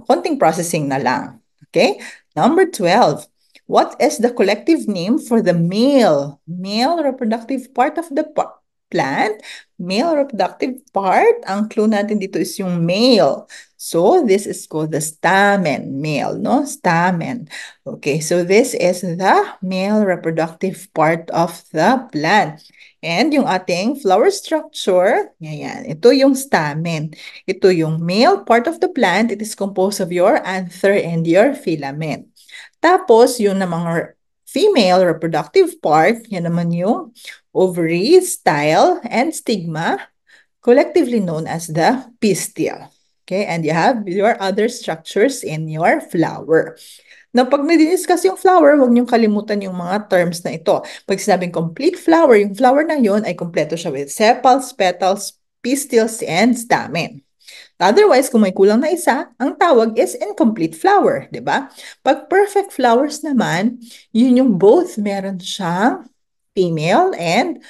konting processing na lang. Okay? Number 12. What is the collective name for the male reproductive part of the plant? Male reproductive part, ang clue natin dito is yung male. So, this is called the stamen, male, no? Stamen. Okay, so this is the male reproductive part of the plant. And yung ating flower structure, yan, ito yung stamen. Ito yung male part of the plant. It is composed of your anther and your filament. Tapos, yung namang female reproductive part, yan naman yung ovary, style, and stigma, collectively known as the pistil. Okay, and you have your other structures in your flower. Now, pag nadi-discuss yung flower, huwag niyong kalimutan yung mga terms na ito. Pag sinabing complete flower, yung flower na yon ay kompleto siya with sepals, petals, pistils, and stamen. Otherwise, kung may kulang na isa, ang tawag is incomplete flower, di ba? Pag perfect flowers naman, yun yung both meron siyang female and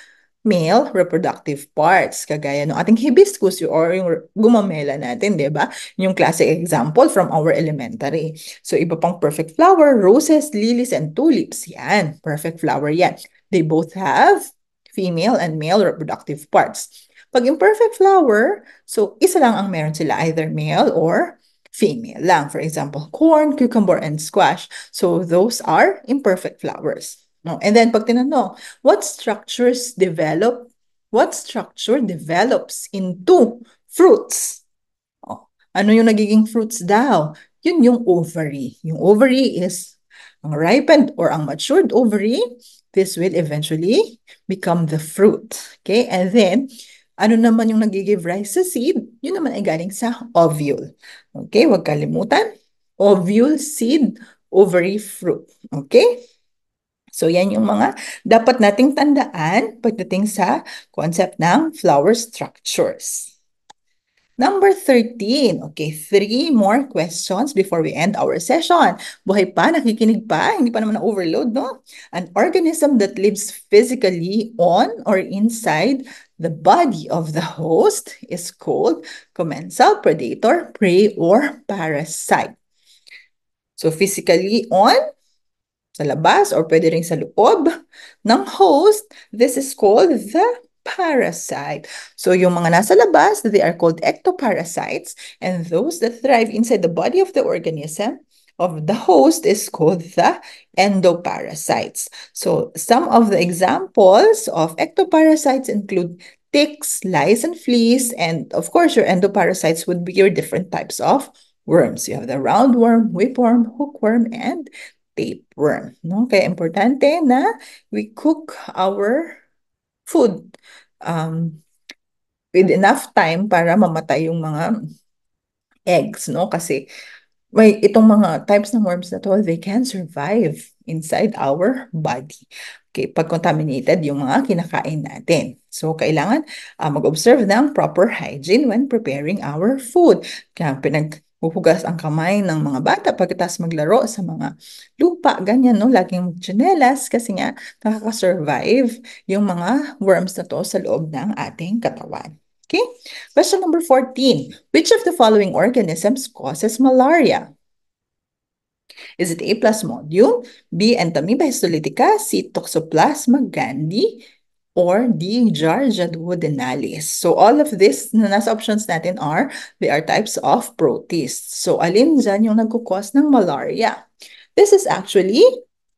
male reproductive parts, kagaya ng ating hibiscus or yung gumamela natin, di ba? Yung classic example from our elementary. So, iba pang perfect flower, roses, lilies, and tulips. Yan, perfect flower yan. They both have female and male reproductive parts. Pag imperfect flower, so isa lang ang meron sila, either male or female lang. For example, corn, cucumber, and squash. So, those are imperfect flowers. No? And then, pag tinanong, what structure develops into fruits? Oh, ano yung nagiging fruits daw? Yun yung ovary. Yung ovary is ang ripened or ang matured ovary. This will eventually become the fruit. Okay? And then, ano naman yung nag-give rise sa seed? Yun naman ay galing sa ovule. Okay? Huwag kalimutan. Ovule, seed, ovary, fruit. Okay? So, yan yung mga dapat nating tandaan pagdating sa concept ng flower structures. Number 13. Okay, 3 more questions before we end our session. Buhay pa, nakikinig pa, hindi pa naman na-overload, no? An organism that lives physically on or inside the body of the host is called commensal, predator, prey, or parasite. So, physically on, sa labas or pwede rin sa loob ng host, this is called the parasite. So yung mga nasa labas, they are called ectoparasites, and those that thrive inside the body of the organism of the host is called the endoparasites. So some of the examples of ectoparasites include ticks, lice, and fleas, and of course your endoparasites would be your different types of worms. You have the roundworm, whipworm, hookworm, and tapeworm. No? Kaya importante na we cook our food with enough time para mamatay yung mga eggs, no? Kasi may itong mga types ng worms na to, they can survive inside our body. Okay, pag contaminated yung mga kinakain natin. So, kailangan mag-observe ng proper hygiene when preparing our food. Kaya pinaghuhugas ang kamay ng mga bata pagkatapos maglaro sa mga lupa, ganyan, no? Laging magtsinelas kasi nga nakaka-survive yung mga worms na to sa loob ng ating katawan. Okay? Question number 14. Which of the following organisms causes malaria? Is it A. Plasmodium, B. Entamoeba histolytica, C. Toxoplasma gondii, or D. Giardia duodenalis? So all of this na nasa options natin they are types of protists. So alin dyan yung nagkukos ng malaria? This is actually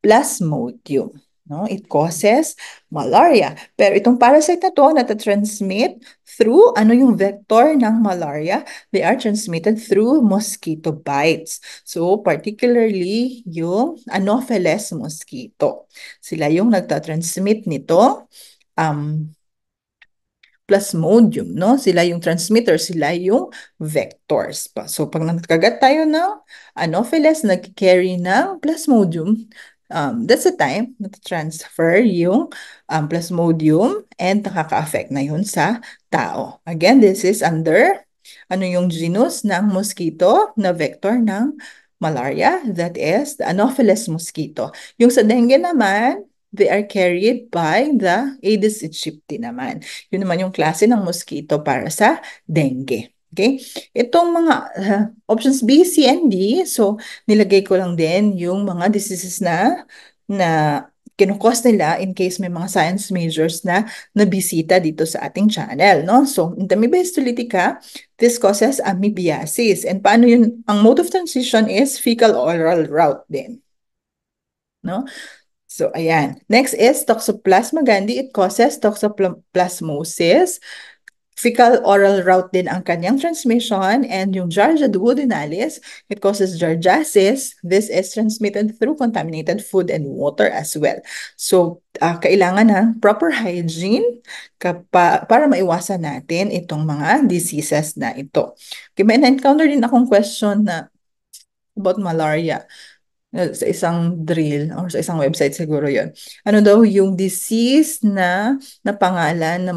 Plasmodium. No? It causes malaria. Pero itong parasite na to, natatransmit through, ano yung vector ng malaria? They are transmitted through mosquito bites. So, particularly yung Anopheles mosquito. Sila yung nagtatransmit nito. Plasmodium, no? Sila yung transmitter, sila yung vectors. So, pag nagkagat tayo ng Anopheles, nag-carry ng Plasmodium, that's the time na transfer yung Plasmodium and nakaka-affect na yun sa tao. Again, this is under ano yung genus ng mosquito na vector ng malaria, that is the Anopheles mosquito. Yung sa dengue naman, they are carried by the Aedes aegypti naman. Yun naman yung klase ng mosquito para sa dengue. Okay? Itong mga options B, C, and D, so nilagay ko lang din yung mga diseases na kinukos nila in case may mga science majors na nabisita dito sa ating channel, no? So, Entamoeba histolytica, this causes amoebiasis. And paano yun? Ang mode of transmission is fecal-oral route din. No? So, ayan. Next is Toxoplasma gondii. It causes toxoplasmosis. Fecal-oral route din ang kanyang transmission, and yung Giardia duodenalis, it causes giardiasis. This is transmitted through contaminated food and water as well. So, kailangan ng proper hygiene para maiwasan natin itong mga diseases na ito. Okay, may na-encounter din akong question na about malaria sa isang drill or sa isang website siguro yon. Ano daw yung disease na pangalan na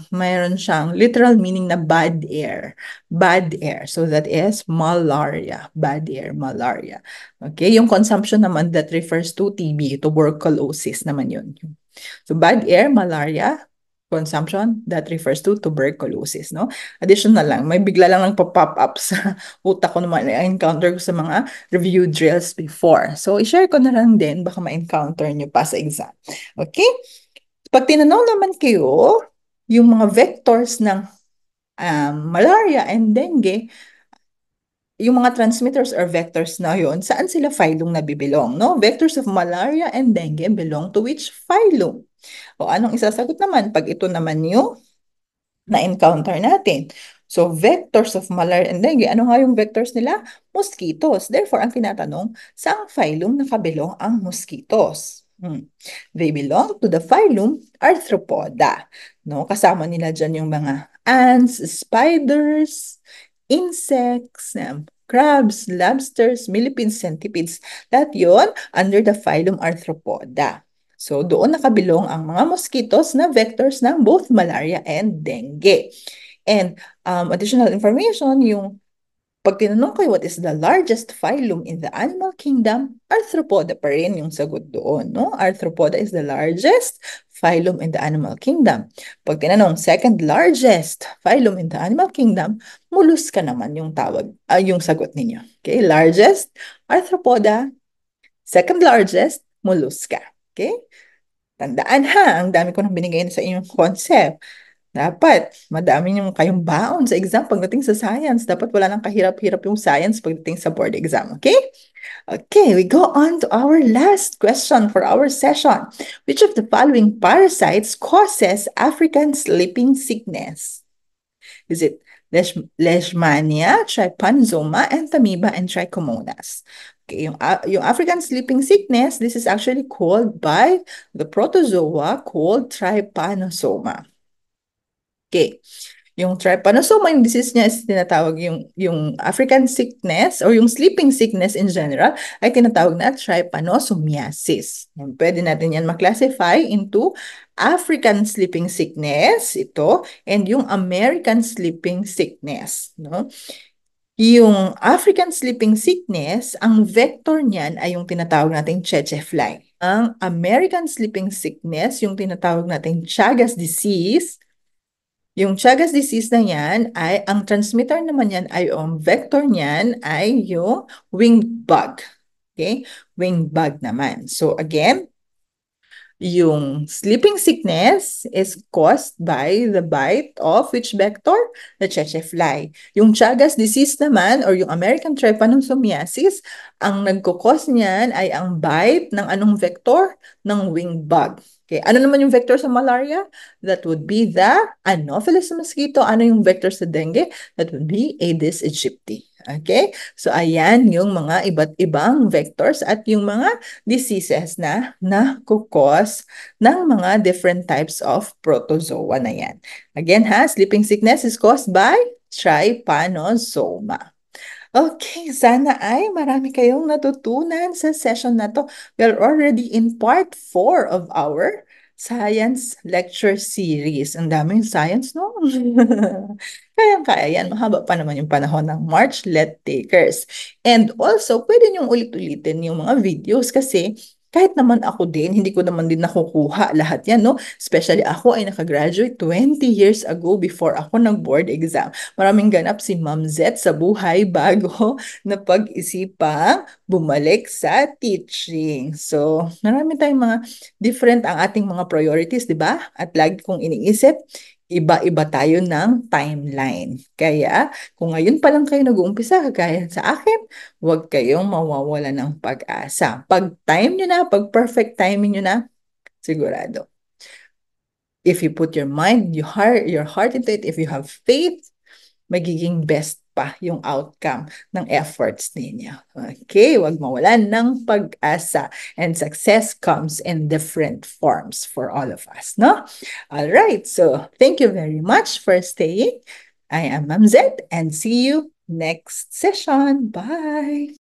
mayroon siyang literal meaning na bad air. Bad air. So that is malaria. Bad air, malaria. Okay, yung consumption naman that refers to TB, tuberculosis naman yun. So bad air, malaria, consumption, that refers to tuberculosis, no? Additional lang, may bigla lang nagpa-pop up sa utak ko naman, na-encounter ko sa mga review drills before. So, i-share ko na lang din, baka ma-encounter nyo pa sa exam. Okay? Pag tinanong naman kayo, yung mga vectors ng malaria and dengue, yung mga transmitters or vectors na yon, saan sila phylum nabibilong, no? Vectors of malaria and dengue belong to which phylum? O anong isasagot naman pag ito naman yung na-encounter natin? So, vectors of malaria and dengue, ano nga yung vectors nila? Mosquitoes. Therefore, ang tinatanong, saang phylum nakabilong ang mosquitoes? They belong to the phylum Arthropoda. No? Kasama nila dyan yung mga ants, spiders, insects, crabs, lobsters, millipedes, centipedes. Lahat yun under the phylum Arthropoda. So, doon nakabilong ang mga mosquitoes na vectors ng both malaria and dengue. And additional information, yung pag tinanong ko what is the largest phylum in the animal kingdom, Arthropoda pa rin yung sagot doon, no? Arthropoda is the largest phylum in the animal kingdom. Pag tinanong second largest phylum in the animal kingdom, Mollusca naman yung yung sagot ninyo. Okay, largest, Arthropoda, second largest, Mollusca. Okay? Tandaan ha, ang dami ko nang binigay sa inyong concept. Dapat, madami yung kayong baon sa exam pagdating sa science. Dapat wala nang kahirap-hirap yung science pagdating sa board exam, okay? Okay, we go on to our last question for our session. Which of the following parasites causes African sleeping sickness? Is it Leishmania, Trypanosoma, Entamoeba, and Trichomonas? Okay, yung African sleeping sickness, this is actually called by the protozoa called Trypanosoma. Okay. Yung trypanosoma, yung disease niya is tinatawag yung African sickness or yung sleeping sickness in general ay tinatawag na trypanosomiasis. Yan, pwede natin yan ma-classify into African sleeping sickness, ito, and yung American sleeping sickness. No? Yung African sleeping sickness, ang vector niyan ay yung tinatawag nating tsetse fly. Ang American sleeping sickness, yung tinatawag nating Chagas disease. Yung Chagas disease na yan ay, ang transmitter naman yan ay, vector niyan ay yung winged bug. Okay? Winged bug naman. So again, yung sleeping sickness is caused by the bite of which vector? The tsetse fly. Yung Chagas disease naman or yung American trypanosomiasis, ang nagkukos niyan ay ang bite ng anong vector? Ng winged bug. Okay. Ano naman yung vector sa malaria? That would be the Anopheles mosquito. Ano yung vector sa dengue? That would be Aedes aegypti. Okay? So ayan yung mga iba't ibang vectors at yung mga diseases na nakukos ng mga different types of protozoa na yan. Again ha, sleeping sickness is caused by trypanosoma. Okay, sana ay marami kayong natutunan sa session na to. We're already in part 4 of our science lecture series. Ang daming science, no? Kayang-kaya yan. Mahaba pa naman yung panahon ng March Let Takers. And also, pwede niyong ulit-ulitin yung mga videos kasi kahit naman ako din, hindi ko naman din nakukuha lahat yan, no? Especially ako ay nakagraduate 20 years ago before ako nag-board exam. Maraming ganap si Ma'am Z sa buhay bago na pag-isipang bumalik sa teaching. So, marami tayong mga different ang ating mga priorities, di ba? At lagi kong iniisip, iba-iba tayo ng timeline. Kaya, kung ngayon pa lang kayo nag-uumpisa, kagaya sa akin, huwag kayong mawawala ng pag-asa. Pag time nyo na, pag perfect timing nyo na, sigurado. If you put your heart into it, if you have faith, magiging best pa yung outcome ng efforts ninyo. Okay, wag mawalan ng pag-asa. And success comes in different forms for all of us, no? All right, so thank you very much for staying. I am Ma'am Zed, and see you next session. Bye!